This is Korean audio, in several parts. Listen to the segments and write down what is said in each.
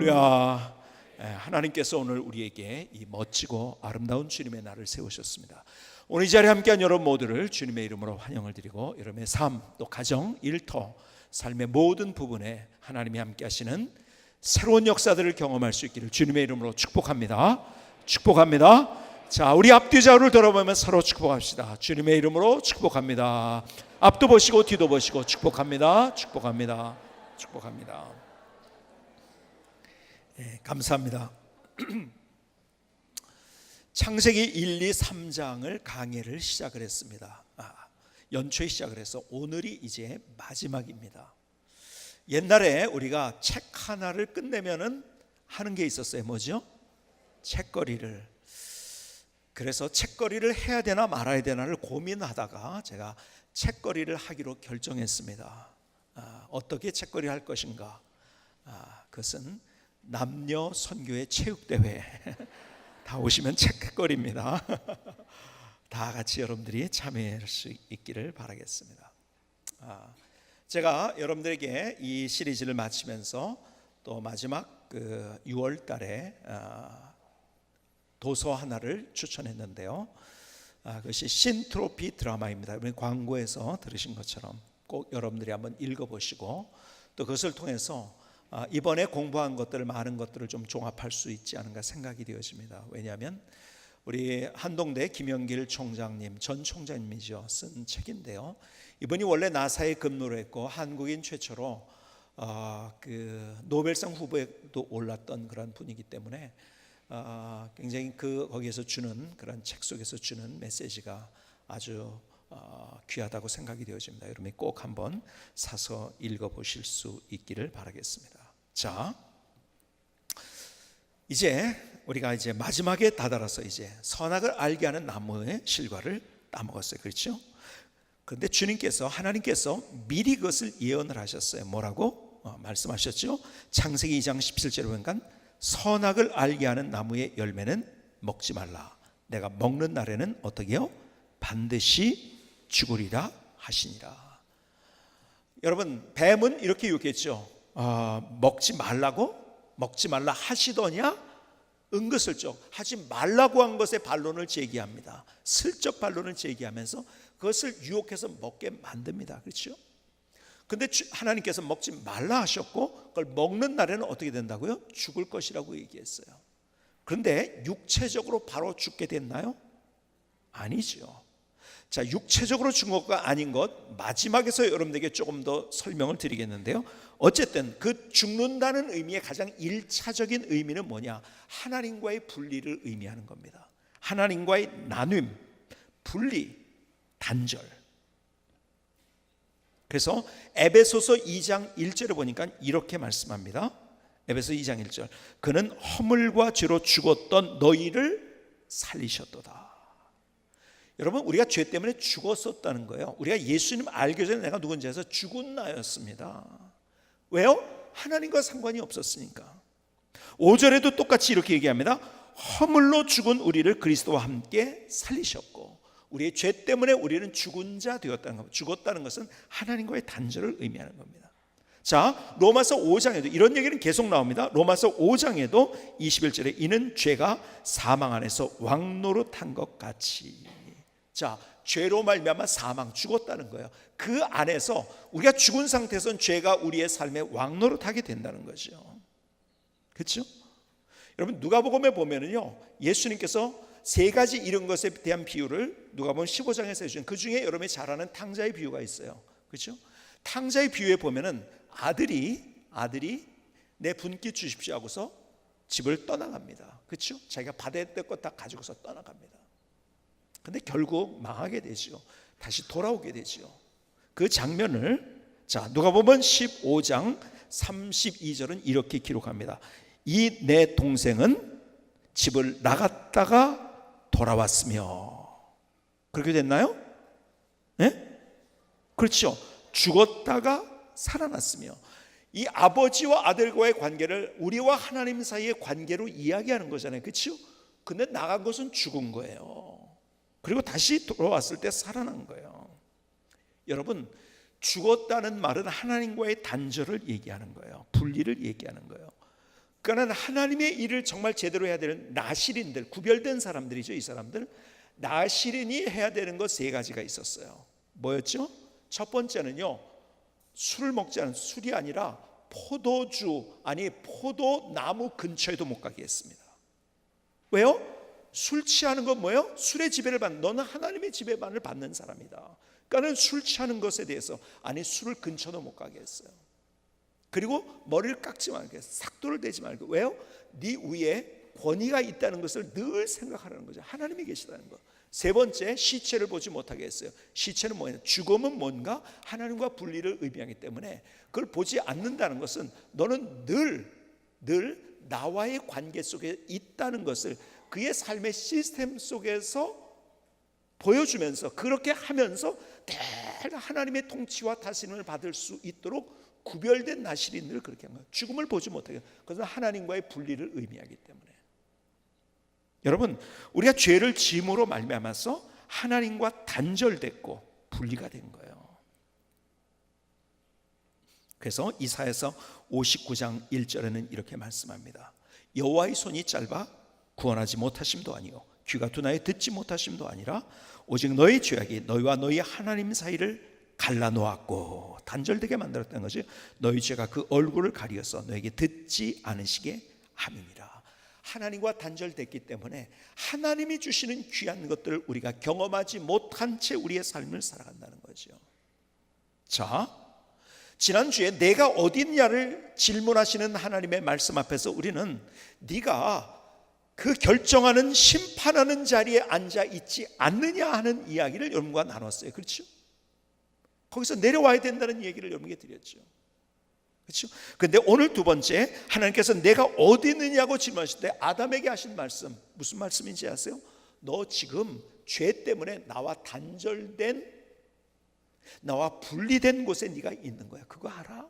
할렐루야. 하나님께서 오늘 우리에게 이 멋지고 아름다운 주님의 날을 세우셨습니다. 오늘 이 자리에 함께한 여러분 모두를 주님의 이름으로 환영을 드리고, 여러분의 삶, 또 가정, 일터, 삶의 모든 부분에 하나님이 함께 하시는 새로운 역사들을 경험할 수 있기를 주님의 이름으로 축복합니다. 축복합니다. 자, 우리 앞뒤 좌우를 돌아보면 서로 축복합시다. 주님의 이름으로 축복합니다. 앞도 보시고 뒤도 보시고 축복합니다. 축복합니다. 축복합니다. 감사합니다. 창세기 1, 2, 3장을 강해를 시작을 했습니다. 연초에 시작을 해서 오늘이 이제 마지막입니다. 옛날에 우리가 책 하나를 끝내면은 하는 게 있었어요. 뭐죠? 책거리를. 그래서 책거리를 해야 되나 말아야 되나를 고민하다가 제가 책거리를 하기로 결정했습니다. 어떻게 책거리를 할 것인가? 그것은 남녀 선교회 체육대회 다 오시면 책거리입니다. 다 같이 여러분들이 참여할 수 있기를 바라겠습니다. 제가 여러분들에게 이 시리즈를 마치면서 또 마지막 6월 달에 도서 하나를 추천했는데요. 그것이 신트로피 드라마입니다. 광고에서 들으신 것처럼 꼭 여러분들이 한번 읽어보시고, 또 그것을 통해서 이번에 공부한 것들을, 많은 것들을 좀 종합할 수 있지 않은가 생각이 되어집니다. 왜냐하면 우리 한동대 김영길 총장님, 전 총장님이죠, 쓴 책인데요. 이분이 원래 나사에 근무를 했고 한국인 최초로 노벨상 후보에도 올랐던 그런 분이기 때문에 굉장히 거기에서 주는 그런 책 속에서 주는 메시지가 아주 귀하다고 생각이 되어집니다. 여러분이 꼭 한번 사서 읽어보실 수 있기를 바라겠습니다. 자, 이제 우리가 이제 마지막에 다다라서 이제 선악을 알게 하는 나무의 실과를 따먹었어요. 그렇죠? 그런데 하나님께서 미리 그것을 예언을 하셨어요. 뭐라고 말씀하셨죠? 창세기 2장 17절에 보니까 선악을 알게 하는 나무의 열매는 먹지 말라. 내가 먹는 날에는 어떻게 해요? 반드시 죽으리라 하시니라. 여러분, 뱀은 이렇게 유혹했죠. 먹지 말라 하시더냐? 은근슬쩍 하지 말라고 한 것에 반론을 제기합니다. 슬쩍 반론을 제기하면서 그것을 유혹해서 먹게 만듭니다. 그렇죠? 근데 하나님께서 먹지 말라 하셨고, 그걸 먹는 날에는 어떻게 된다고요? 죽을 것이라고 얘기했어요. 그런데 육체적으로 바로 죽게 됐나요? 아니죠. 자, 육체적으로 죽은 것과 아닌 것, 마지막에서 여러분들에게 조금 더 설명을 드리겠는데요. 어쨌든 그 죽는다는 의미의 가장 1차적인 의미는 뭐냐? 하나님과의 분리를 의미하는 겁니다. 하나님과의 나눔, 분리, 단절. 그래서 에베소서 2장 1절에 보니까 이렇게 말씀합니다. 에베소 2장 1절. 그는 허물과 죄로 죽었던 너희를 살리셨도다. 여러분, 우리가 죄 때문에 죽었었다는 거예요. 우리가 예수님 알기 전에 내가 누군지 해서 죽은 나였습니다. 왜요? 하나님과 상관이 없었으니까. 5절에도 똑같이 이렇게 얘기합니다. 허물로 죽은 우리를 그리스도와 함께 살리셨고, 우리의 죄 때문에 우리는 죽은 자 되었다는 겁니다. 죽었다는 것은 하나님과의 단절을 의미하는 겁니다. 자, 로마서 5장에도 이런 얘기는 계속 나옵니다. 로마서 5장에도 21절에 이는 죄가 사망 안에서 왕노릇한 것 같이. 자, 죄로 말미암아 사망, 죽었다는 거예요. 그 안에서 우리가 죽은 상태에서는 죄가 우리의 삶에 왕노릇하게 된다는 거죠. 그렇죠? 여러분, 누가복음에 보면은요, 예수님께서 세 가지 이런 것에 대한 비유를 누가복음 15장에서 해주신, 그 중에 여러분이 잘 아는 탕자의 비유가 있어요. 그렇죠? 탕자의 비유에 보면은 아들이 내 분깃 주십시오 하고서 집을 떠나갑니다. 그렇죠? 자기가 받아야 될 것 다 가지고서 떠나갑니다. 근데 결국 망하게 되죠. 다시 돌아오게 되죠. 그 장면을, 자, 누가복음 15장 32절은 이렇게 기록합니다. 이 내 동생은 집을 나갔다가 돌아왔으며. 그렇게 됐나요? 네? 그렇죠. 죽었다가 살아났으며. 이 아버지와 아들과의 관계를 우리와 하나님 사이의 관계로 이야기하는 거잖아요. 그렇죠? 근데 나간 것은 죽은 거예요. 그리고 다시 돌아왔을 때 살아난 거예요. 여러분, 죽었다는 말은 하나님과의 단절을 얘기하는 거예요. 분리를 얘기하는 거예요. 그러니까 하나님의 일을 정말 제대로 해야 되는 나실인들, 구별된 사람들이죠. 이 사람들 나실인이 해야 되는 것 세 가지가 있었어요. 뭐였죠? 첫 번째는요, 술을 먹지 않은, 술이 아니라 포도주, 아니 포도나무 근처에도 못 가게 했습니다. 왜요? 술 취하는 건 뭐예요? 술의 지배를 받는, 너는 하나님의 지배만을 받는 사람이다. 그러니까 술 취하는 것에 대해서, 아니 술을 근처도 못 가게 했어요. 그리고 머리를 깎지 말고, 삭도를 대지 말고. 왜요? 네 위에 권위가 있다는 것을 늘 생각하라는 거죠. 하나님이 계시다는 거. 세 번째, 시체를 보지 못하게 했어요. 시체는 뭐예요? 죽음은 뭔가 하나님과 분리를 의미하기 때문에 그걸 보지 않는다는 것은 너는 늘 나와의 관계 속에 있다는 것을 그의 삶의 시스템 속에서 보여주면서, 그렇게 하면서 늘 하나님의 통치와 다스림을 받을 수 있도록 구별된 나실인들을 그렇게 한 거예요. 죽음을 보지 못하게. 그것은 하나님과의 분리를 의미하기 때문에. 여러분, 우리가 죄를 지음으로 말미암아서 하나님과 단절됐고 분리가 된 거예요. 그래서 이사야서 59장 1절에는 이렇게 말씀합니다. 여호와의 손이 짧아 구원하지 못하심도 아니요 귀가 둔하여 듣지 못하심도 아니라 오직 너의 죄악이 너희와 너희 하나님 사이를 갈라놓았고, 단절되게 만들었다는 것이 너희 죄가 그 얼굴을 가리어서 너에게 듣지 않으시게 함이니라. 하나님과 단절됐기 때문에 하나님이 주시는 귀한 것들을 우리가 경험하지 못한 채 우리의 삶을 살아간다는 거죠. 자, 지난주에 내가 어디 있냐를 질문하시는 하나님의 말씀 앞에서 우리는 네가 그 결정하는, 심판하는 자리에 앉아 있지 않느냐 하는 이야기를 여러분과 나눴어요. 그렇죠? 거기서 내려와야 된다는 얘기를 여러분께 드렸죠. 그렇죠? 근데 오늘 두 번째, 하나님께서 내가 어디 있느냐고 질문하실 때 아담에게 하신 말씀, 무슨 말씀인지 아세요? 너 지금 죄 때문에 나와 단절된, 나와 분리된 곳에 네가 있는 거야. 그거 알아?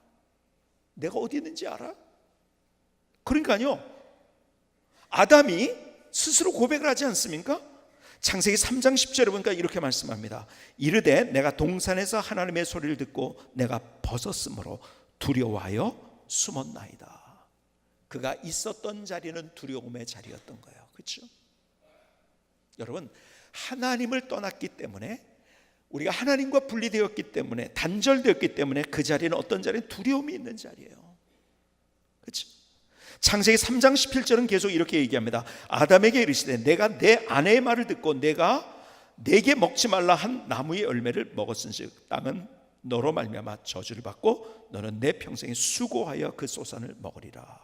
내가 어디 있는지 알아? 그러니까요, 아담이 스스로 고백을 하지 않습니까? 창세기 3장 10절에 보니까 이렇게 말씀합니다. 이르되 내가 동산에서 하나님의 소리를 듣고 내가 벗었으므로 두려워하여 숨었나이다. 그가 있었던 자리는 두려움의 자리였던 거예요. 그렇죠? 여러분, 하나님을 떠났기 때문에, 우리가 하나님과 분리되었기 때문에, 단절되었기 때문에 그 자리는 어떤 자리는 두려움이 있는 자리예요. 그렇죠? 창세기 3장 17절은 계속 이렇게 얘기합니다. 아담에게 이르시되 내가 내 아내의 말을 듣고 내가 내게 먹지 말라 한 나무의 열매를 먹었은즉 땅은 너로 말미암아 저주를 받고 너는 내 평생에 수고하여 그 소산을 먹으리라.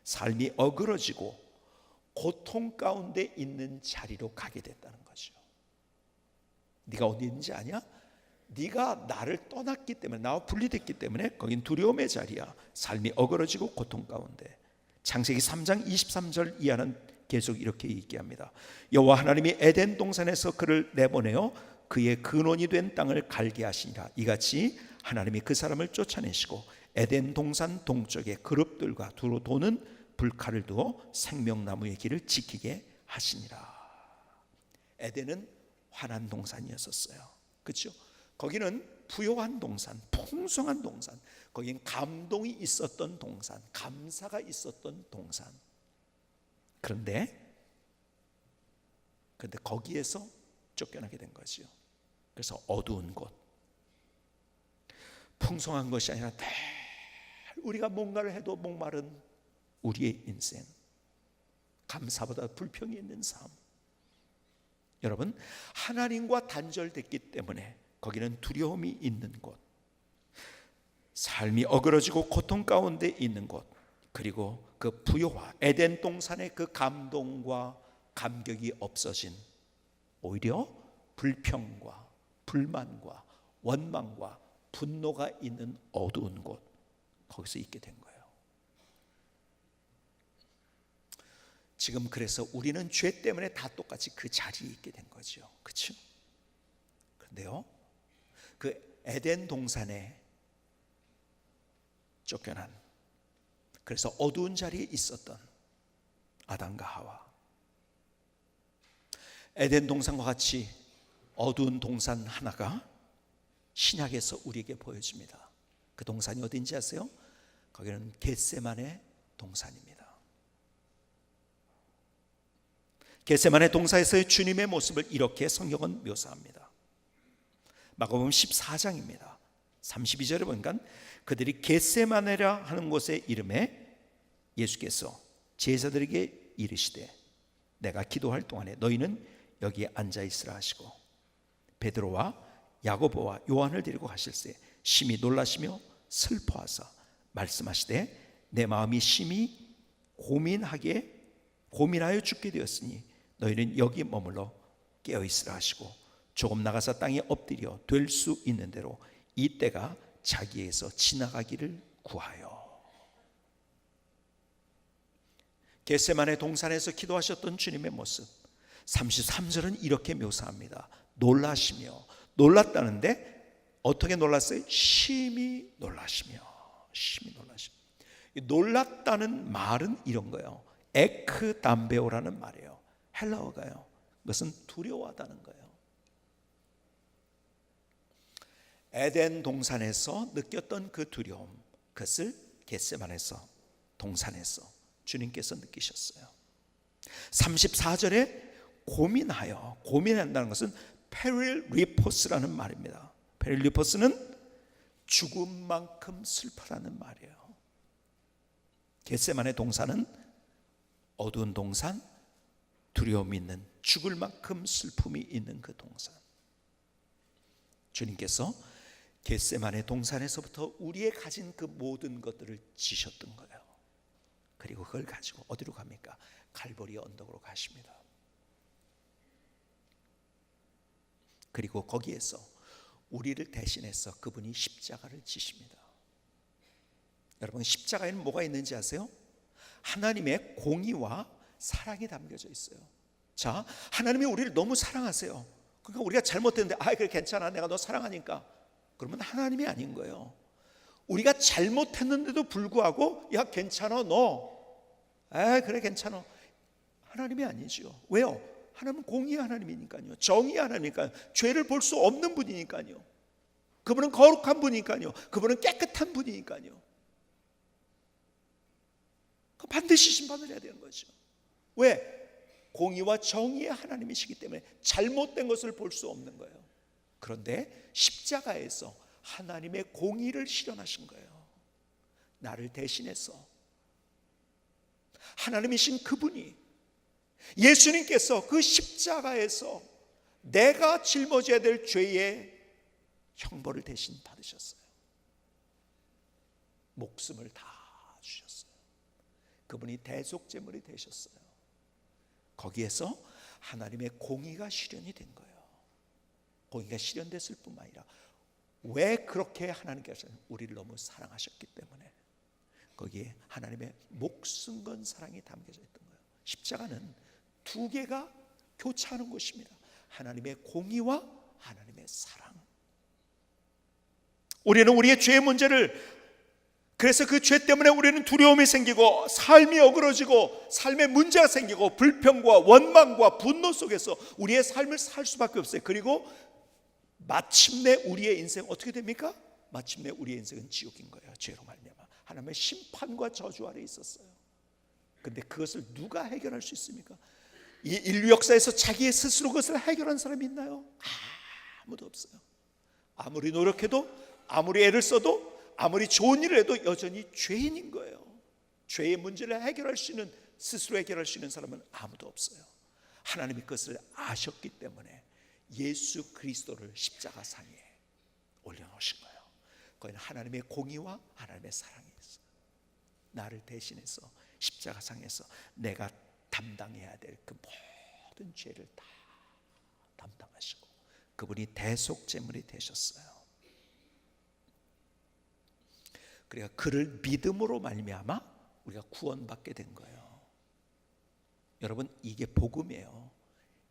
삶이 어그러지고 고통 가운데 있는 자리로 가게 됐다는 거죠. 네가 어디 있는지 아냐? 네가 나를 떠났기 때문에, 나와 분리됐기 때문에 거긴 두려움의 자리야. 삶이 어그러지고 고통 가운데. 창세기 3장 23절 이하는 계속 이렇게 얘기합니다. 여호와 하나님이 에덴 동산에서 그를 내보내어 그의 근원이 된 땅을 갈게 하시니라. 이같이 하나님이 그 사람을 쫓아내시고 에덴 동산 동쪽에 그룹들과 두루 도는 불칼을 두어 생명나무의 길을 지키게 하시니라. 에덴은 환한 동산이었었어요. 그렇죠? 거기는 부요한 동산, 풍성한 동산, 거긴 감동이 있었던 동산, 감사가 있었던 동산. 그런데 거기에서 쫓겨나게 된 거죠. 그래서 어두운 곳, 풍성한 것이 아니라 늘 우리가 뭔가를 해도 목마른 우리의 인생, 감사보다 불평이 있는 삶. 여러분, 하나님과 단절됐기 때문에 거기는 두려움이 있는 곳, 삶이 어그러지고 고통 가운데 있는 곳, 그리고 그 부요와 에덴 동산의 그 감동과 감격이 없어진, 오히려 불평과 불만과 원망과 분노가 있는 어두운 곳, 거기서 있게 된 거예요. 지금 그래서 우리는 죄 때문에 다 똑같이 그 자리에 있게 된 거죠. 그렇죠? 그런데요, 그 에덴 동산에 쫓겨난, 그래서 어두운 자리에 있었던 아담과 하와, 에덴 동산과 같이 어두운 동산 하나가 신약에서 우리에게 보여집니다. 그 동산이 어딘지 아세요? 거기는 겟세마네 동산입니다. 겟세마네 동산에서의 주님의 모습을 이렇게 성경은 묘사합니다. 마가복음 14장입니다. 32절에 보니까 그들이 겟세마네라 하는 곳의 이름에 예수께서 제자들에게 이르시되 내가 기도할 동안에 너희는 여기에 앉아 있으라 하시고 베드로와 야고보와 요한을 데리고 가실새 심히 놀라시며 슬퍼하사 말씀하시되 내 마음이 심히 고민하여 죽게 되었으니 너희는 여기 머물러 깨어 있으라 하시고 조금 나가서 땅에 엎드려 될 수 있는 대로 이 때가 자기에서 지나가기를 구하여. 겟세마네 동산에서 기도하셨던 주님의 모습 33절은 이렇게 묘사합니다. 놀라시며, 놀랐다는데 어떻게 놀랐어요? 심히 놀라시며. 놀랐다는 말은 이런 거예요. 에크담베오라는 말이에요. 헬라어가요. 그것은 두려워하다는 거예요. 에덴 동산에서 느꼈던 그 두려움, 그것을 겟세마네에서 동산에서 주님께서 느끼셨어요. 34절에 고민한다는 것은 페릴리포스라는 말입니다. 페릴리포스는 죽음만큼 슬퍼라는 말이에요. 겟세마네 동산은 어두운 동산, 두려움이 있는, 죽을 만큼 슬픔이 있는 그 동산. 주님께서 겟세마네 동산에서부터 우리의 가진 그 모든 것들을 지셨던 거예요. 그리고 그걸 가지고 어디로 갑니까? 갈보리 언덕으로 가십니다. 그리고 거기에서 우리를 대신해서 그분이 십자가를 지십니다. 여러분, 십자가에는 뭐가 있는지 아세요? 하나님의 공의와 사랑이 담겨져 있어요. 자, 하나님이 우리를 너무 사랑하세요. 그러니까 우리가 잘못했는데 그래 괜찮아, 내가 너 사랑하니까. 그러면 하나님이 아닌 거예요. 우리가 잘못했는데도 불구하고 야 괜찮아 너, 그래 괜찮아, 하나님이 아니죠. 왜요? 하나님은 공의의 하나님이니까요. 정의의 하나님이니까요. 죄를 볼 수 없는 분이니까요. 그분은 거룩한 분이니까요. 그분은 깨끗한 분이니까요. 반드시 심판을 해야 되는 거죠. 왜? 공의와 정의의 하나님이시기 때문에 잘못된 것을 볼 수 없는 거예요. 그런데 십자가에서 하나님의 공의를 실현하신 거예요. 나를 대신해서 하나님이신 그분이, 예수님께서 그 십자가에서 내가 짊어져야 될 죄의 형벌을 대신 받으셨어요. 목숨을 다 주셨어요. 그분이 대속제물이 되셨어요. 거기에서 하나님의 공의가 실현이 된 거예요. 공의가 실현됐을 뿐만 아니라 왜 그렇게 하나님께서 우리를 너무 사랑하셨기 때문에 거기에 하나님의 목숨 건 사랑이 담겨져 있던 거예요. 십자가는 두 개가 교차하는 곳입니다. 하나님의 공의와 하나님의 사랑. 우리는 우리의 죄의 문제를, 그래서 그 죄 때문에 우리는 두려움이 생기고 삶이 어그러지고 삶에 문제가 생기고 불평과 원망과 분노 속에서 우리의 삶을 살 수밖에 없어요. 그리고 마침내 우리의 인생 어떻게 됩니까? 마침내 우리의 인생은 지옥인 거예요. 죄로 말미암아 하나님의 심판과 저주 아래 있었어요. 근데 그것을 누가 해결할 수 있습니까? 이 인류 역사에서 자기 스스로 그것을 해결한 사람이 있나요? 아무도 없어요. 아무리 노력해도, 아무리 애를 써도, 아무리 좋은 일을 해도 여전히 죄인인 거예요. 죄의 문제를 해결할 수 있는, 스스로 해결할 수 있는 사람은 아무도 없어요. 하나님이 그것을 아셨기 때문에 예수 그리스도를 십자가 상에 올려놓으신 거예요. 거기는 하나님의 공의와 하나님의 사랑이 있어요. 나를 대신해서 십자가 상에서 내가 담당해야 될 그 모든 죄를 다 담당하시고 그분이 대속제물이 되셨어요. 그러니까 그를 믿음으로 말미암아 우리가 구원받게 된 거예요. 여러분, 이게 복음이에요.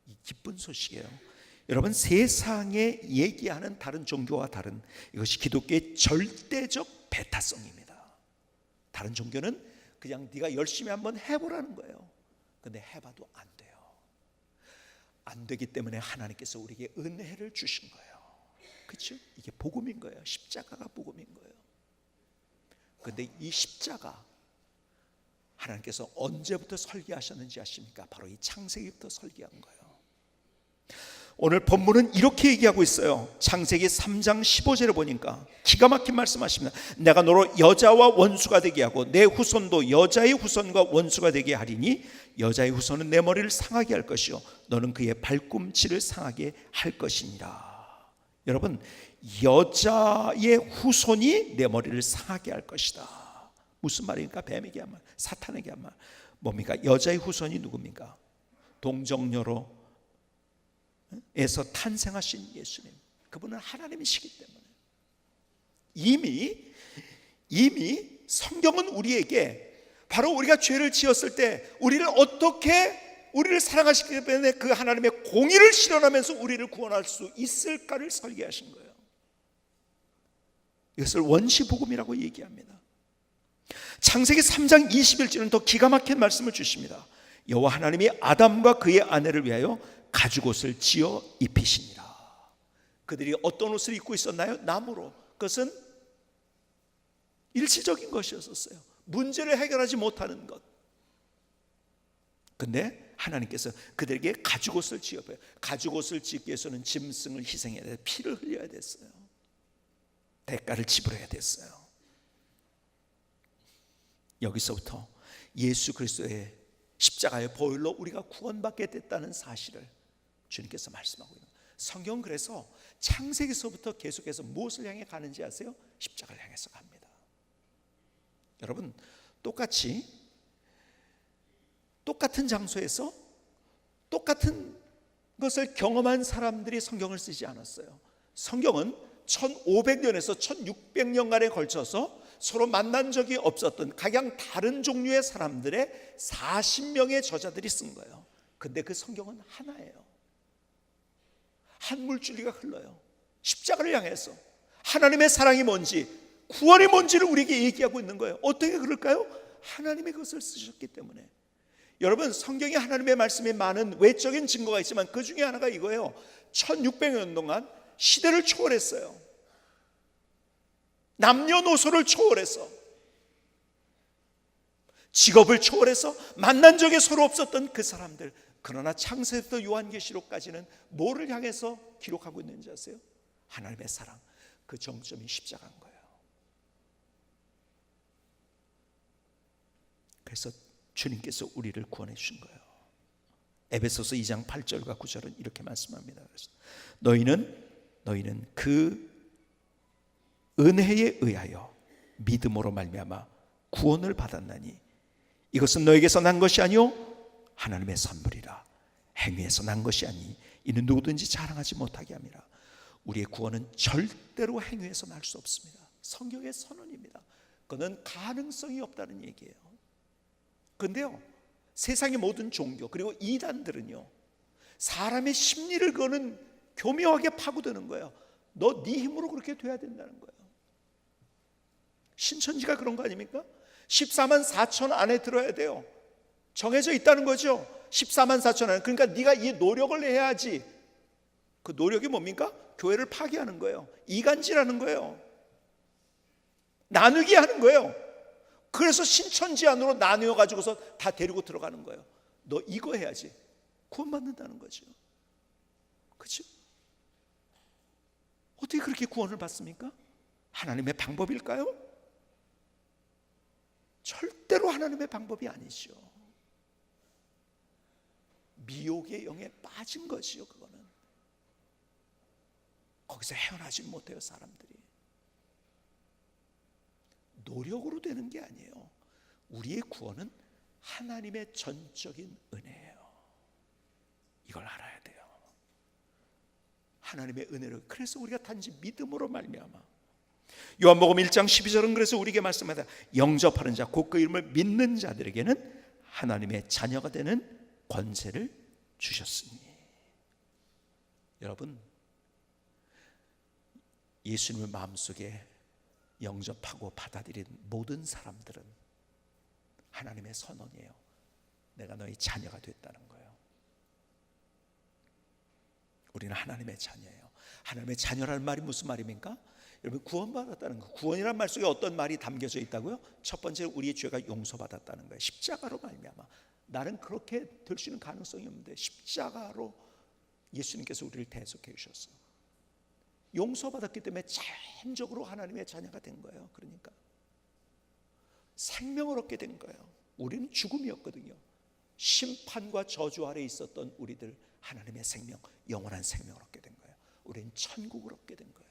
이 기쁜 소식이에요. 여러분, 세상에 얘기하는 다른 종교와 다른, 이것이 기독교의 절대적 배타성입니다. 다른 종교는 그냥 네가 열심히 한번 해보라는 거예요. 근데 해봐도 안 돼요. 안 되기 때문에 하나님께서 우리에게 은혜를 주신 거예요. 그렇죠? 이게 복음인 거예요. 십자가가 복음인 거예요. 근데 이 십자가, 하나님께서 언제부터 설계하셨는지 아십니까? 바로 이 창세기부터 설계한 거예요. 오늘 본문은 이렇게 얘기하고 있어요. 창세기 3장 15절에 보니까 기가 막힌 말씀하십니다. 내가 너로 여자와 원수가 되게 하고 내 후손도 여자의 후손과 원수가 되게 하리니 여자의 후손은 내 머리를 상하게 할 것이요 너는 그의 발꿈치를 상하게 할 것이니라. 여러분, 여자의 후손이 내 머리를 상하게 할 것이다. 무슨 말입니까? 뱀에게 한 말, 사탄에게 한 말. 뭡니까? 여자의 후손이 누굽니까? 동정녀로 에서 탄생하신 예수님, 그분은 하나님이시기 때문에 이미 성경은 우리에게 바로 우리가 죄를 지었을 때 우리를 사랑하시기 때문에 그 하나님의 공의를 실현하면서 우리를 구원할 수 있을까를 설계하신 거예요. 이것을 원시복음이라고 얘기합니다. 창세기 3장 21절은 더 기가 막힌 말씀을 주십니다. 여호와 하나님이 아담과 그의 아내를 위하여 가죽옷을 지어 입히시니라. 그들이 어떤 옷을 입고 있었나요? 나무로. 그것은 일시적인 것이었어요. 문제를 해결하지 못하는 것. 근데 하나님께서 그들에게 가죽옷을 지어봐요. 가죽옷을 짓기 위해서는 짐승을 희생해야 돼요. 피를 흘려야 됐어요. 대가를 지불해야 됐어요. 여기서부터 예수 그리스도의 십자가의 보혈로 우리가 구원받게 됐다는 사실을 주님께서 말씀하고 있는 거예요. 성경은 그래서 창세기서부터 계속해서 무엇을 향해 가는지 아세요? 십자가를 향해서 갑니다. 여러분, 똑같은 장소에서 똑같은 것을 경험한 사람들이 성경을 쓰지 않았어요. 성경은 1500년에서 1600년간에 걸쳐서 서로 만난 적이 없었던 각양 다른 종류의 사람들의 40명의 저자들이 쓴 거예요. 근데 그 성경은 하나예요. 한 물줄기가 흘러요. 십자가를 향해서 하나님의 사랑이 뭔지, 구원이 뭔지를 우리에게 얘기하고 있는 거예요. 어떻게 그럴까요? 하나님의 것을 쓰셨기 때문에. 여러분, 성경에 하나님의 말씀이 많은 외적인 증거가 있지만 그 중에 하나가 이거예요. 1600년 동안 시대를 초월했어요. 남녀노소를 초월해서, 직업을 초월해서 만난 적이 서로 없었던 그 사람들. 그러나 창세부터 요한계시록까지는 뭐를 향해서 기록하고 있는지 아세요? 하나님의 사랑. 그 정점이 십자가인 거예요. 그래서 주님께서 우리를 구원해 주신 거예요. 에베소서 2장 8절과 9절은 이렇게 말씀합니다. 그래서 너희는 그 은혜에 의하여 믿음으로 말미암아 구원을 받았나니 이것은 너에게서 난 것이 아니요 하나님의 선물이라. 행위에서 난 것이 아니 이는 누구든지 자랑하지 못하게 함이라. 우리의 구원은 절대로 행위에서 날 수 없습니다. 성경의 선언입니다. 그거는 가능성이 없다는 얘기예요. 그런데요, 세상의 모든 종교 그리고 이단들은요, 사람의 심리를 그거는 교묘하게 파고드는 거예요. 너 네 힘으로 그렇게 돼야 된다는 거예요. 신천지가 그런 거 아닙니까? 14만 4천 안에 들어야 돼요. 정해져 있다는 거죠. 14만 4천 안에. 그러니까 네가 이 노력을 해야지. 그 노력이 뭡니까? 교회를 파괴하는 거예요. 이간질하는 거예요. 나누게 하는 거예요. 그래서 신천지 안으로 나누어 가지고서 다 데리고 들어가는 거예요. 너 이거 해야지 구원받는다는 거죠. 그렇죠? 어떻게 그렇게 구원을 받습니까? 하나님의 방법일까요? 절대로 하나님의 방법이 아니죠. 미혹의 영에 빠진 것이요. 그거는 거기서 헤어나지 못해요. 사람들이 노력으로 되는 게 아니에요. 우리의 구원은 하나님의 전적인 은혜예요. 이걸 알아야 돼요. 하나님의 은혜로. 그래서 우리가 단지 믿음으로 말미암아. 요한복음 1장 12절은 그래서 우리에게 말씀하다 영접하는 자 곧 그 이름을 믿는 자들에게는 하나님의 자녀가 되는 권세를 주셨으니. 여러분, 예수님을 마음속에 영접하고 받아들인 모든 사람들은 하나님의 선언이에요. 내가 너희 자녀가 됐다는 거예요. 우리는 하나님의 자녀예요. 하나님의 자녀라는 말이 무슨 말입니까? 여러분, 구원받았다는 거, 구원이란 말 속에 어떤 말이 담겨져 있다고요? 첫 번째, 우리의 죄가 용서받았다는 거예요. 십자가로 말미암아. 나는 그렇게 될 수 있는 가능성이 없는데 십자가로 예수님께서 우리를 대속해 주셨어요. 용서받았기 때문에 자연적으로 하나님의 자녀가 된 거예요. 그러니까 생명을 얻게 된 거예요. 우리는 죽음이었거든요. 심판과 저주 아래 있었던 우리들, 하나님의 생명, 영원한 생명을 얻게 된 거예요. 우리는 천국을 얻게 된 거예요.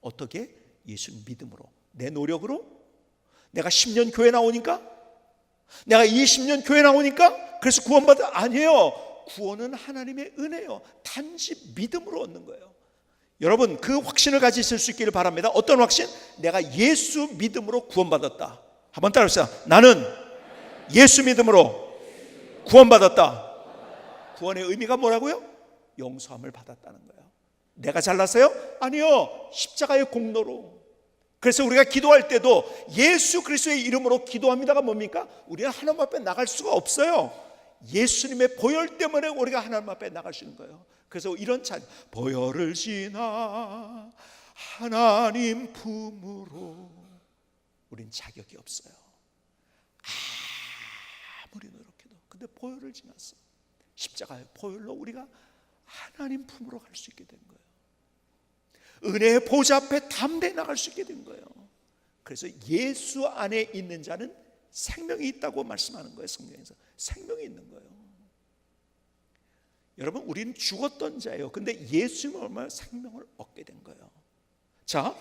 어떻게? 예수 믿음으로. 내 노력으로? 내가 10년 교회 나오니까? 내가 20년 교회 나오니까? 그래서 구원받아? 아니에요. 구원은 하나님의 은혜요. 단지 믿음으로 얻는 거예요. 여러분, 그 확신을 가지실 수 있기를 바랍니다. 어떤 확신? 내가 예수 믿음으로 구원받았다. 한번 따라합시다. 나는 예수 믿음으로 구원받았다. 구원의 의미가 뭐라고요? 용서함을 받았다는 거예요. 내가 잘났어요? 아니요. 십자가의 공로로. 그래서 우리가 기도할 때도 예수 그리스도의 이름으로 기도합니다가 뭡니까? 우리는 하나님 앞에 나갈 수가 없어요. 예수님의 보혈 때문에 우리가 하나님 앞에 나갈 수 있는 거예요. 그래서 이런 찬, 보혈을 지나 하나님 품으로. 우린 자격이 없어요. 아무리 노력해도. 근데 보혈을 지났어. 십자가의 보혈로 우리가 하나님 품으로 갈 수 있게 된 거예요. 은혜의 보좌 앞에 담대히 나갈 수 있게 된 거예요. 그래서 예수 안에 있는 자는 생명이 있다고 말씀하는 거예요. 성경에서 생명이 있는 거예요. 여러분, 우리는 죽었던 자예요. 근데 예수님을 얼마나 생명을 얻게 된 거예요. 자,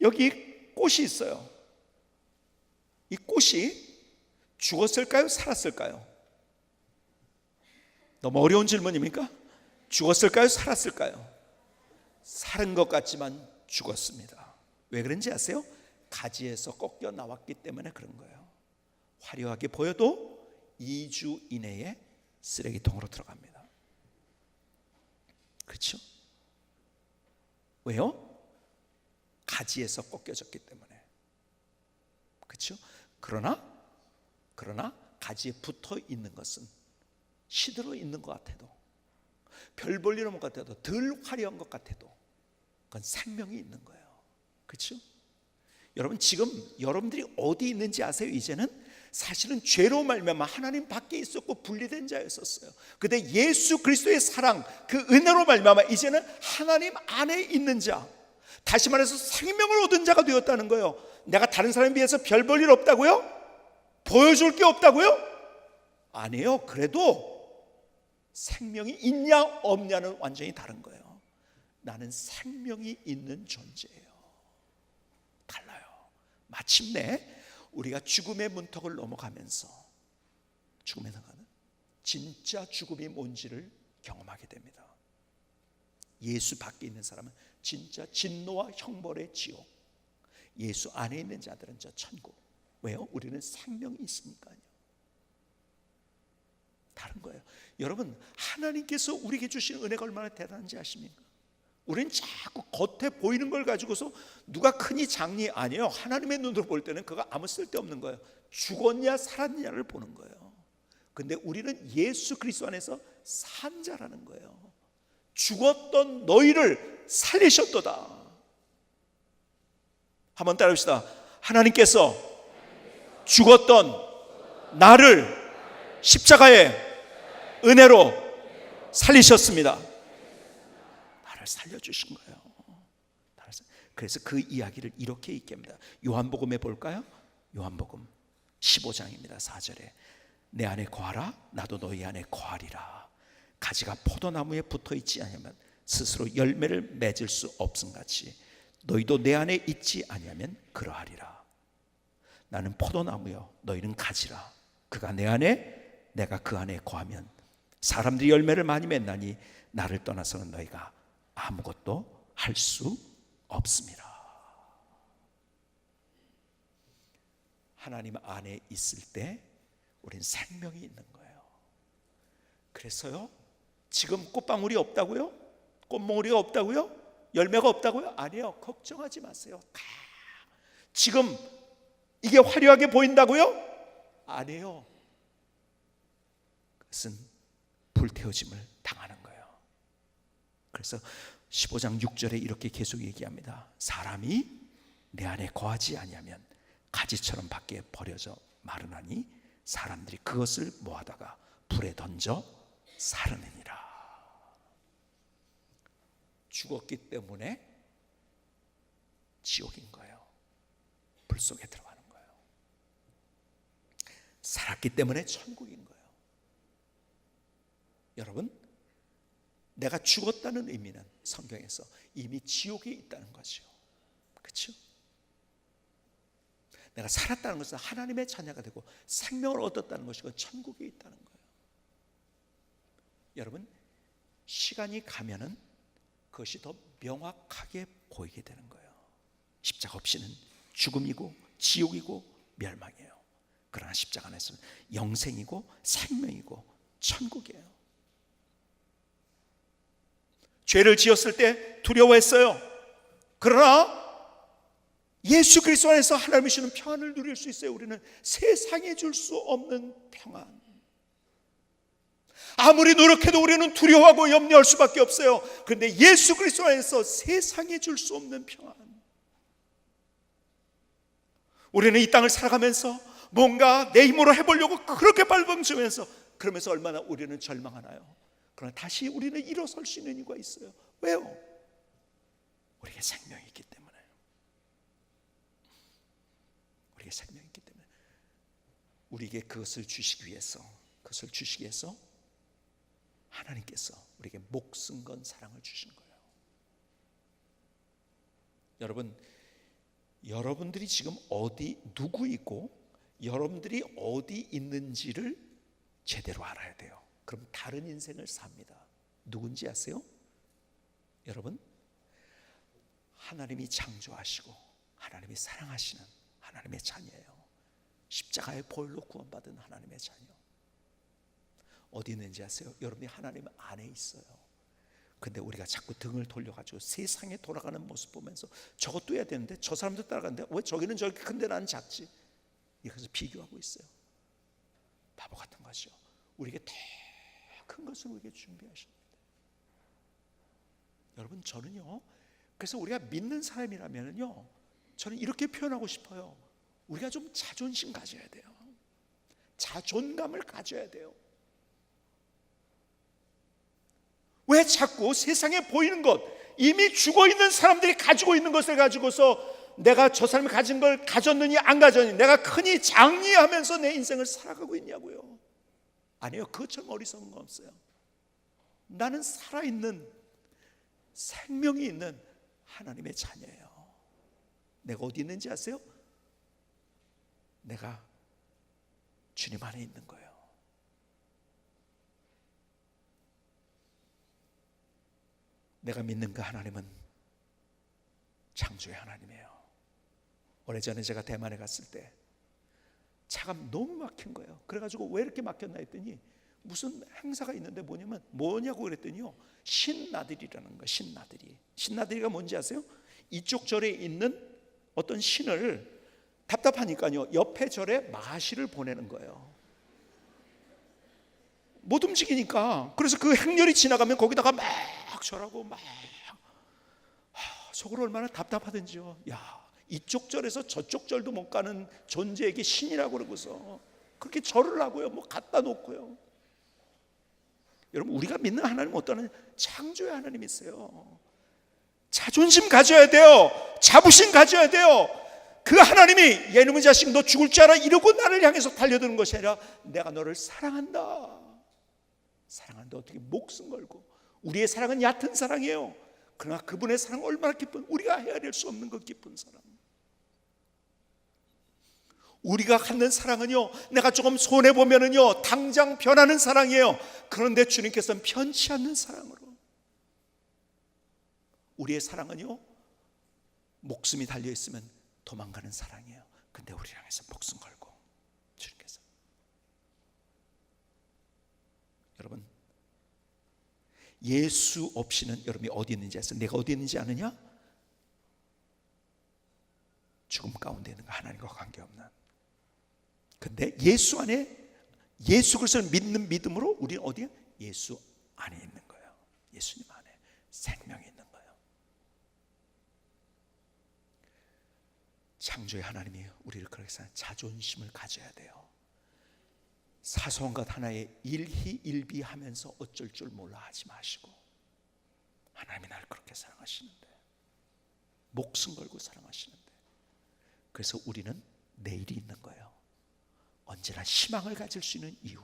여기 꽃이 있어요. 이 꽃이 죽었을까요? 살았을까요? 너무 어려운 질문입니까? 죽었을까요? 살았을까요? 살은 것 같지만 죽었습니다. 왜 그런지 아세요? 가지에서 꺾여 나왔기 때문에 그런 거예요. 화려하게 보여도 2주 이내에 쓰레기통으로 들어갑니다. 그렇죠? 왜요? 가지에서 꺾여졌기 때문에. 그렇죠? 그러나 가지에 붙어 있는 것은 시들어 있는 것 같아도, 별 볼 일 없는 것 같아도, 덜 화려한 것 같아도 그건 생명이 있는 거예요. 그렇죠? 여러분, 지금 여러분들이 어디 있는지 아세요? 이제는 사실은 죄로 말미암아 하나님 밖에 있었고 분리된 자였었어요. 근데 예수 그리스도의 사랑, 그 은혜로 말미암아 이제는 하나님 안에 있는 자, 다시 말해서 생명을 얻은 자가 되었다는 거예요. 내가 다른 사람에 비해서 별 볼 일 없다고요? 보여줄 게 없다고요? 아니에요. 그래도 생명이 있냐 없냐는 완전히 다른 거예요. 나는 생명이 있는 존재예요. 달라요. 마침내 우리가 죽음의 문턱을 넘어가면서 진짜 죽음이 뭔지를 경험하게 됩니다. 예수 밖에 있는 사람은 진짜 진노와 형벌의 지옥, 예수 안에 있는 자들은 저 천국. 왜요? 우리는 생명이 있으니까요. 다른 거예요. 여러분, 하나님께서 우리에게 주신 은혜가 얼마나 대단한지 아십니까? 우리는 자꾸 겉에 보이는 걸 가지고서 누가 크니 작니, 아니에요. 하나님의 눈으로 볼 때는 그거 아무 쓸데없는 거예요. 죽었냐 살았냐를 보는 거예요. 근데 우리는 예수 그리스도 안에서 산 자라는 거예요. 죽었던 너희를 살리셨도다. 한번 따라합시다. 하나님께서 죽었던 나를 십자가의 은혜로 살리셨습니다. 나를 살려주신 거예요. 그래서 그 이야기를 이렇게 읽습니다. 요한복음에 볼까요? 요한복음 15장입니다. 4절에 내 안에 거하라, 나도 너희 안에 거하리라. 가지가 포도나무에 붙어있지 않으면 스스로 열매를 맺을 수 없음같이 너희도 내 안에 있지 아니하면 그러하리라. 나는 포도나무요, 너희는 가지라. 그가 내 안에, 내가 그 안에 거하면 사람들이 열매를 많이 맺나니 나를 떠나서는 너희가 아무것도 할 수 없습니다. 하나님 안에 있을 때 우리는 생명이 있는 거예요. 그래서요, 지금 꽃방울이 없다고요? 꽃몽우리가 없다고요? 열매가 없다고요? 아니요. 걱정하지 마세요. 지금 이게 화려하게 보인다고요? 아니에요. 그것은 불태워짐을 당하는 거예요. 그래서 15장 6절에 이렇게 계속 얘기합니다. 사람이 내 안에 거하지 아니하면 가지처럼 밖에 버려져 마르나니 사람들이 그것을 모아다가 불에 던져 사르느니라. 죽었기 때문에 지옥인 거예요. 불 속에 들어가는 거예요. 살았기 때문에 천국인 거예요. 여러분, 내가 죽었다는 의미는 성경에서 이미 지옥에 있다는 거죠. 그렇죠? 내가 살았다는 것은 하나님의 자녀가 되고 생명을 얻었다는 것이고 천국에 있다는 거예요. 여러분, 시간이 가면은 그것이 더 명확하게 보이게 되는 거예요. 십자가 없이는 죽음이고 지옥이고 멸망이에요. 그러나 십자가 안에서는 영생이고 생명이고 천국이에요. 죄를 지었을 때 두려워했어요. 그러나 예수 그리스도 안에서 하나님이 주는 평안을 누릴 수 있어요. 우리는 세상에 줄 수 없는 평안. 아무리 노력해도 우리는 두려워하고 염려할 수밖에 없어요. 그런데 예수 그리스도 안에서 세상에 줄 수 없는 평안. 우리는 이 땅을 살아가면서 뭔가 내 힘으로 해보려고 그렇게 발버둥치면서 그러면서 얼마나 우리는 절망하나요? 그러나 다시 우리는 일어설 수 있는 이유가 있어요. 왜요? 우리에게 생명이 있기 때문에. 우리에게 생명이 있기 때문에. 우리에게 그것을 주시기 위해서 하나님께서 우리에게 목숨 건 사랑을 주신 거예요. 여러분, 여러분들이 지금 어디 누구이고 여러분들이 어디 있는지를 제대로 알아야 돼요. 그럼 다른 인생을 삽니다. 누군지 아세요? 여러분, 하나님이 창조하시고 하나님이 사랑하시는 하나님의 자녀예요. 십자가의 보혈로 구원받은 하나님의 자녀. 어디 있는지 아세요? 여러분이 하나님 안에 있어요. 근데 우리가 자꾸 등을 돌려가지고 세상에 돌아가는 모습 보면서 저것도 해야 되는데 저 사람도 따라가는데 왜 저기는 저렇게 큰데 나는 작지? 이것을 비교하고 있어요. 바보 같은 거죠. 우리에게 더 큰 것을 우리에게 준비하십니다. 여러분, 저는요, 그래서 우리가 믿는 사람이라면요, 저는 이렇게 표현하고 싶어요. 우리가 좀 자존심 가져야 돼요. 자존감을 가져야 돼요. 왜 자꾸 세상에 보이는 것, 이미 죽어있는 사람들이 가지고 있는 것을 가지고서 내가 저 사람이 가진 걸 가졌느니 안 가졌느니, 내가 크니 작니 하면서 내 인생을 살아가고 있냐고요. 아니요, 그것처럼 어리석은 거 없어요. 나는 살아있는, 생명이 있는 하나님의 자녀예요. 내가 어디 있는지 아세요? 내가 주님 안에 있는 거예요. 내가 믿는 그 하나님은 창조의 하나님이에요. 오래전에 제가 대만에 갔을 때 차가 너무 막힌 거예요. 그래가지고 왜 이렇게 막혔나 했더니 무슨 행사가 있는데 뭐냐고 그랬더니요, 신나들이라는 거예요. 신나들이가 뭔지 아세요? 이쪽 절에 있는 어떤 신을 답답하니까요, 옆에 절에 마시를 보내는 거예요. 못 움직이니까. 그래서 그 행렬이 지나가면 거기다가 막 절하고 막, 속으로 얼마나 답답하든지요. 야, 이쪽 절에서 저쪽 절도 못 가는 존재에게 신이라고 그러고서 그렇게 절을 하고요, 뭐 갖다 놓고요. 여러분, 우리가 믿는 하나님은 어떤 창조의 하나님이 있어요. 자존심 가져야 돼요. 자부심 가져야 돼요. 그 하나님이 얘놈의 자식 너 죽을 줄 알아 이러고 나를 향해서 달려드는 것이 아니라 내가 너를 사랑한다. 사랑한다. 어떻게 목숨 걸고. 우리의 사랑은 얕은 사랑이에요. 그러나 그분의 사랑은 얼마나 깊은, 우리가 헤아릴 수 없는 그 깊은 사랑. 우리가 갖는 사랑은요, 내가 조금 손해보면은요, 당장 변하는 사랑이에요. 그런데 주님께서는 편치 않는 사랑으로. 우리의 사랑은요, 목숨이 달려있으면 도망가는 사랑이에요. 근데 우리를 향해서 목숨 걸고 주님께서. 여러분, 예수 없이는 여러분이 어디 있는지 아세요? 내가 어디 있는지 아느냐? 죽음 가운데 있는 거, 하나님과 관계없는. 근데 예수 안에, 예수 그리스도를 믿는 믿음으로 우리는 어디에? 예수 안에 있는 거예요. 예수님 안에 생명이 있는 거예요. 창조의 하나님이 우리를 그렇게 생각해 자존심을 가져야 돼요. 사소한 것 하나에 일희일비하면서 어쩔 줄 몰라 하지 마시고, 하나님이 나를 그렇게 사랑하시는데, 목숨 걸고 사랑하시는데, 그래서 우리는 내일이 있는 거예요. 언제나 희망을 가질 수 있는 이유,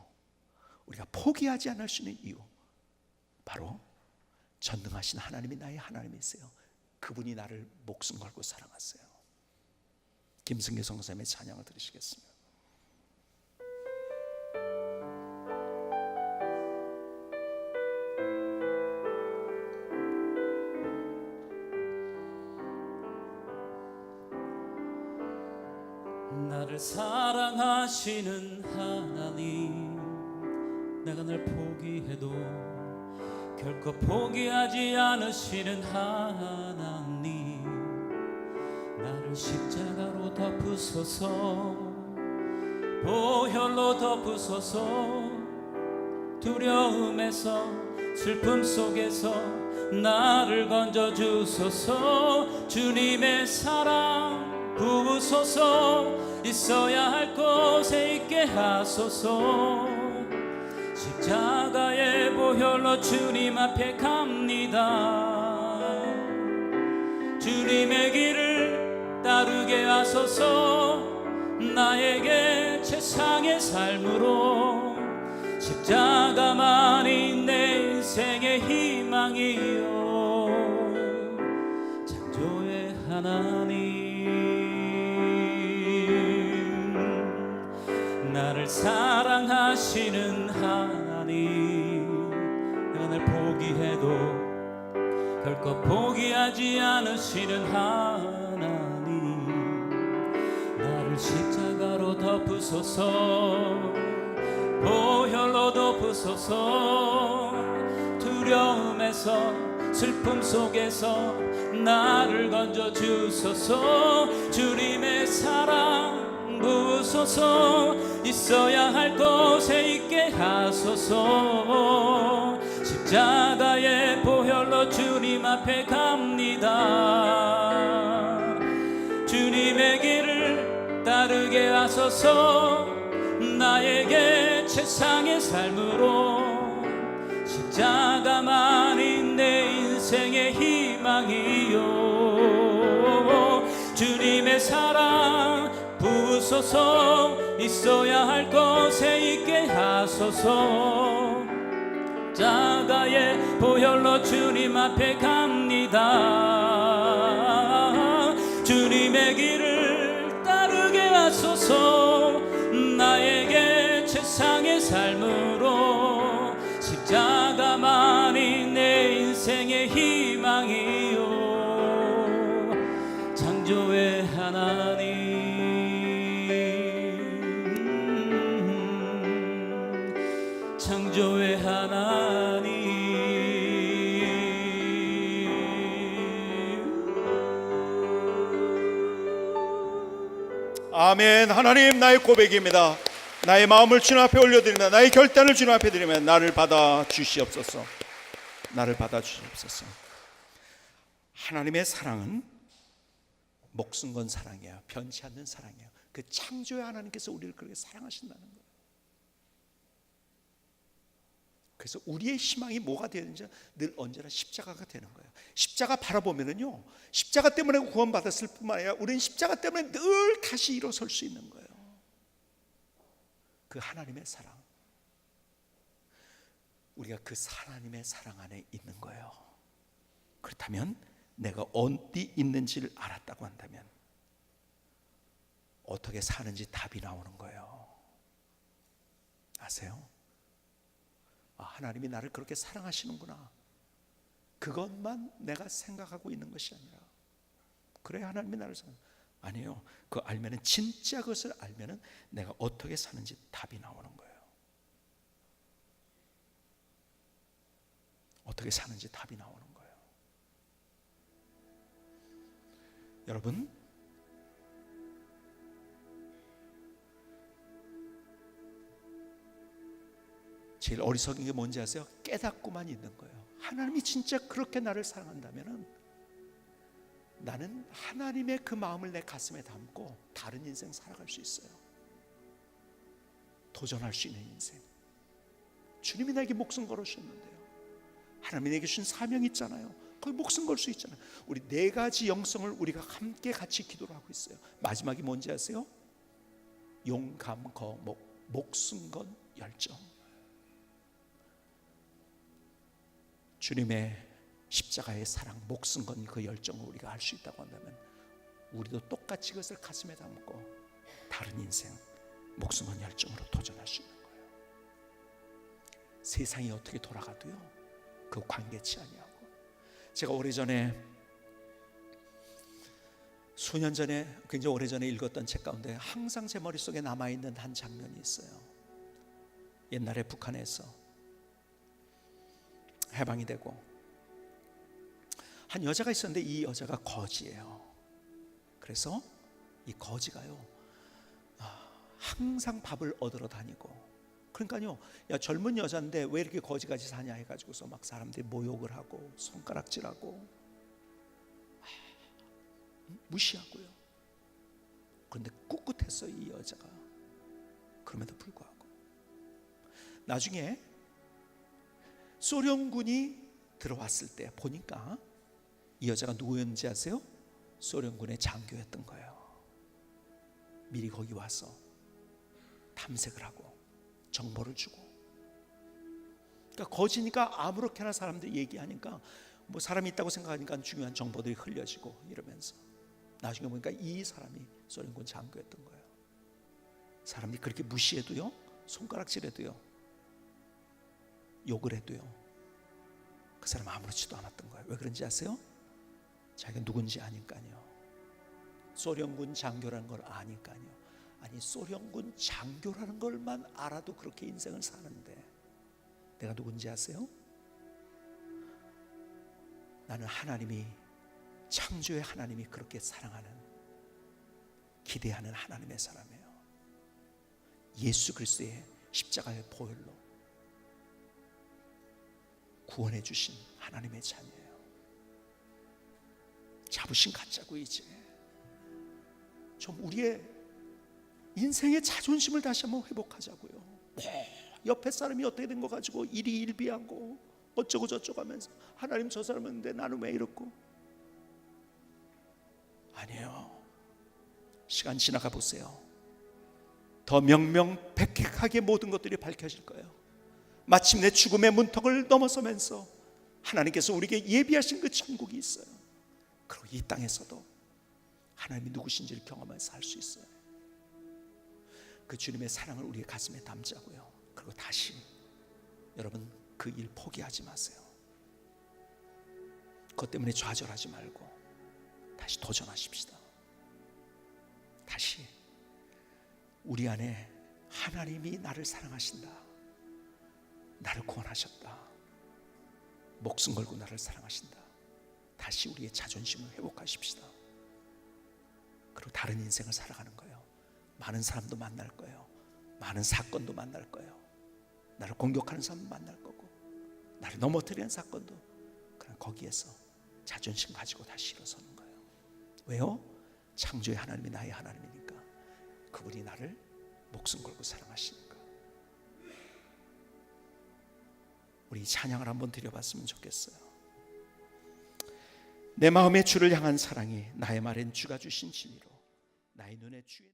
우리가 포기하지 않을 수 있는 이유, 바로 전능하신 하나님이 나의 하나님이세요. 그분이 나를 목숨 걸고 사랑하세요. 김승기 성사님의 찬양을 들으시겠습니다. 나를 사랑하시는 하나님, 내가 널 포기해도 결코 포기하지 않으시는 하나님, 나를 십자가로 덮으소서, 보혈로 덮으소서, 두려움에서 슬픔 속에서 나를 건져주소서, 주님의 사랑 부으소서, 있어야 할 곳에 있게 하소서, 십자가의 보혈로 주님 앞에 갑니다. 주님의 길을 따르게 하소서, 나에게 최상의 삶으로, 십자가만이 내 인생의 희망이요, 창조의 하나님, 나를 사랑하시는 하나님, 내가 날 포기해도 결코 포기하지 않으시는 하나님, 나를 십자가로 덮으소서, 보혈로 덮으소서, 두려움에서 슬픔 속에서 나를 건져주소서, 주님의 사랑 부으소서, 있어야 할 곳에 있게 하소서, 십자가의 보혈로 주님 앞에 갑니다. 주님의 길을 따르게 하소서, 나에게 최상의 삶으로, 십자가만이 내 인생의 희망이요, 주님의 사랑 부으소서, 있어야 할 곳에 있게 하소서, 십자가의 보혈로 주님 앞에 갑니다. 주님의 길을 따르게 하소서, 나에게 최상의 삶으로, 십자가만이 내 인생의 희망이요, 창조의 하나님, 창조의 하나님. 아멘. 하나님, 나의 고백입니다. 나의 마음을 주님 앞에 올려드립니다. 나의 결단을 주님 앞에 드리면 나를 받아 주시옵소서. 나를 받아 주시옵소서. 하나님의 사랑은 목숨 건 사랑이에요. 변치 않는 사랑이에요. 그 창조의 하나님께서 우리를 그렇게 사랑하신다는 거예요. 그래서 우리의 희망이 뭐가 되는지 늘 언제나 십자가가 되는 거예요. 십자가 바라보면은요, 십자가 때문에 구원받았을 뿐만 아니라 우리는 십자가 때문에 늘 다시 일어설 수 있는 거예요. 그 하나님의 사랑, 우리가 그 하나님의 사랑 안에 있는 거예요. 그렇다면 내가 어디 있는지를 알았다고 한다면 어떻게 사는지 답이 나오는 거예요. 아세요? 아, 하나님이 나를 그렇게 사랑하시는구나, 그것만 내가 생각하고 있는 것이 아니라, 그래 하나님이 나를 사랑하시는, 아니에요. 그거 알면은, 진짜 그것을 알면은 내가 어떻게 사는지 답이 나오는 거예요. 어떻게 사는지 답이 나오는 거예요. 여러분, 제일 어리석은 게 뭔지 아세요? 깨닫고만 있는 거예요. 하나님이 진짜 그렇게 나를 사랑한다면은 나는 하나님의 그 마음을 내 가슴에 담고 다른 인생 살아갈 수 있어요. 도전할 수 있는 인생. 주님이 나에게 목숨 걸어주셨는데요. 하나님이 내게 주신 사명이 있잖아요. 거기 목숨 걸 수 있잖아요. 우리 네 가지 영성을 우리가 함께 같이 기도를 하고 있어요. 마지막이 뭔지 아세요? 용감, 거목, 목숨 건 열정. 주님의 십자가의 사랑, 목숨 건 그 열정을 우리가 할 수 있다고 한다면 우리도 똑같이 그것을 가슴에 담고 다른 인생, 목숨 건 열정으로 도전할 수 있는 거예요. 세상이 어떻게 돌아가도요, 그 관계치 아니하고. 제가 오래전에, 수년 전에, 굉장히 오래전에 읽었던 책 가운데 항상 제 머릿속에 남아있는 한 장면이 있어요. 옛날에 북한에서 해방이 되고 한 여자가 있었는데 이 여자가 거지예요. 그래서 이 거지가요, 항상 밥을 얻으러 다니고, 그러니까요, 야 젊은 여자인데 왜 이렇게 거지같이 사냐 해가지고서 막 사람들이 모욕을 하고 손가락질하고 무시하고요. 그런데 꿋꿋했어요, 이 여자가. 그럼에도 불구하고 나중에 소련군이 들어왔을 때 보니까 이 여자가 누구였는지 아세요? 소련군의 장교였던 거예요. 미리 거기 와서 탐색을 하고 정보를 주고. 그러니까 거지니까 아무렇게나 사람들이 얘기하니까 뭐 사람이 있다고 생각하니까 중요한 정보들이 흘려지고 이러면서 나중에 보니까 이 사람이 소련군 장교였던 거예요. 사람들이 그렇게 무시해도요, 손가락질해도요, 욕을 해도요, 그 사람 아무렇지도 않았던 거예요. 왜 그런지 아세요? 자기가 누군지 아니까요. 소련군 장교라는 걸 아니까요. 아니, 소련군 장교라는 걸만 알아도 그렇게 인생을 사는데 내가 누군지 아세요? 나는 하나님이, 창조의 하나님이 그렇게 사랑하는, 기대하는 하나님의 사람이에요. 예수 그리스도의 십자가의 보혈로 구원해 주신 하나님의 자녀예요. 자부심 갖자고. 이제 좀 우리의 인생의 자존심을 다시 한번 회복하자고요. 옆에 사람이 어떻게 된 거 가지고 일희일비하고 어쩌고 저쩌고 하면서 하나님 저 사람인데 나는 왜 이렇고. 아니에요. 시간 지나가 보세요. 더 명명백백하게 모든 것들이 밝혀질 거예요. 마침내 죽음의 문턱을 넘어서면서 하나님께서 우리에게 예비하신 그 천국이 있어요. 그리고 이 땅에서도 하나님이 누구신지를 경험해서 살 수 있어요. 그 주님의 사랑을 우리의 가슴에 담자고요. 그리고 다시 여러분 그 일 포기하지 마세요. 그것 때문에 좌절하지 말고 다시 도전하십시다. 다시 우리 안에 하나님이 나를 사랑하신다, 나를 구원하셨다, 목숨 걸고 나를 사랑하신다. 다시 우리의 자존심을 회복하십시다. 그리고 다른 인생을 살아가는 거예요. 많은 사람도 만날 거예요. 많은 사건도 만날 거예요. 나를 공격하는 사람도 만날 거고, 나를 넘어뜨리는 사건도. 그럼 거기에서 자존심 가지고 다시 일어서는 거예요. 왜요? 창조의 하나님이 나의 하나님이니까. 그분이 나를 목숨 걸고 사랑하시니까. 우리 찬양을 한번 드려봤으면 좋겠어요. 내 마음의 주를 향한 사랑이 나의 말엔 주가 주신 진리로, 나의 눈에 주의